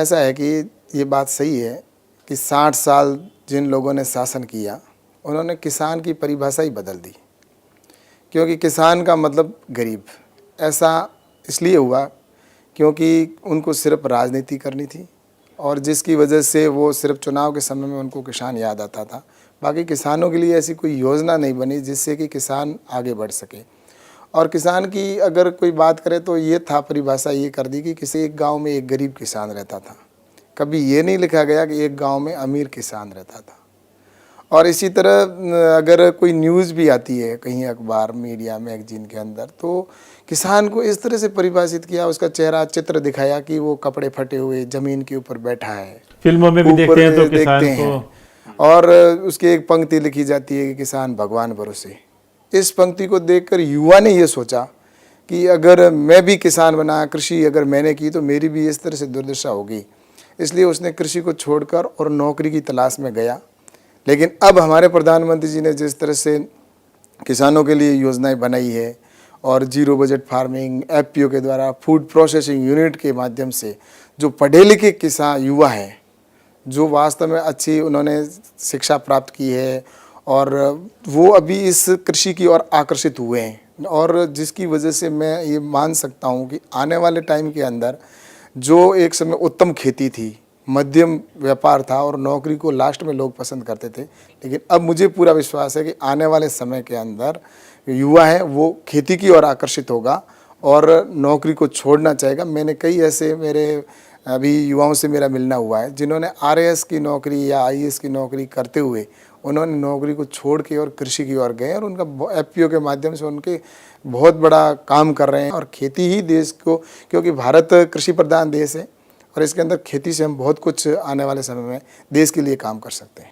ऐसा है कि ये बात सही है कि 60 साल जिन लोगों ने शासन किया उन्होंने किसान की परिभाषा ही बदल दी, क्योंकि किसान का मतलब गरीब। ऐसा इसलिए हुआ क्योंकि उनको सिर्फ राजनीति करनी थी और जिसकी वजह से वो सिर्फ चुनाव के समय में उनको किसान याद आता था। बाकी किसानों के लिए ऐसी कोई योजना नहीं बनी जिससे कि किसान आगे बढ़ सके। और किसान की अगर कोई बात करे तो ये था, परिभाषा ये कर दी कि किसी एक गांव में एक गरीब किसान रहता था। कभी ये नहीं लिखा गया कि एक गांव में अमीर किसान रहता था। और इसी तरह अगर कोई न्यूज़ भी आती है कहीं अखबार, मीडिया, मैगजीन के अंदर, तो किसान को इस तरह से परिभाषित किया, उसका चेहरा चित्र दिखाया कि वो कपड़े फटे हुए ज़मीन के ऊपर बैठा है। फिल्मों में भी देखते हैं तो किसान को, और उसकी एक पंक्ति लिखी जाती है कि किसान भगवान भरोसे। इस पंक्ति को देखकर युवा ने ये सोचा कि अगर मैं भी किसान बना, कृषि अगर मैंने की तो मेरी भी इस तरह से दुर्दशा होगी। इसलिए उसने कृषि को छोड़कर और नौकरी की तलाश में गया। लेकिन अब हमारे प्रधानमंत्री जी ने जिस तरह से किसानों के लिए योजनाएं बनाई है और जीरो बजट फार्मिंग, एफपीओ के द्वारा फूड प्रोसेसिंग यूनिट के माध्यम से जो पढ़े लिखे किसान युवा हैं, जो वास्तव में अच्छी उन्होंने शिक्षा प्राप्त की है और वो अभी इस कृषि की ओर आकर्षित हुए हैं, और जिसकी वजह से मैं ये मान सकता हूँ कि आने वाले टाइम के अंदर जो एक समय उत्तम खेती थी, मध्यम व्यापार था और नौकरी को लास्ट में लोग पसंद करते थे, लेकिन अब मुझे पूरा विश्वास है कि आने वाले समय के अंदर युवा है वो खेती की ओर आकर्षित होगा और नौकरी को छोड़ना चाहेगा। मैंने कई ऐसे मेरे अभी युवाओं से मेरा मिलना हुआ है जिन्होंने आरएएस की नौकरी या आईएएस की नौकरी करते हुए उन्होंने नौकरी को छोड़ के और कृषि की ओर गए और उनका एफपीओ के माध्यम से उनके बहुत बड़ा काम कर रहे हैं। और खेती ही देश को, क्योंकि भारत कृषि प्रधान देश है और इसके अंदर खेती से हम बहुत कुछ आने वाले समय में देश के लिए काम कर सकते हैं।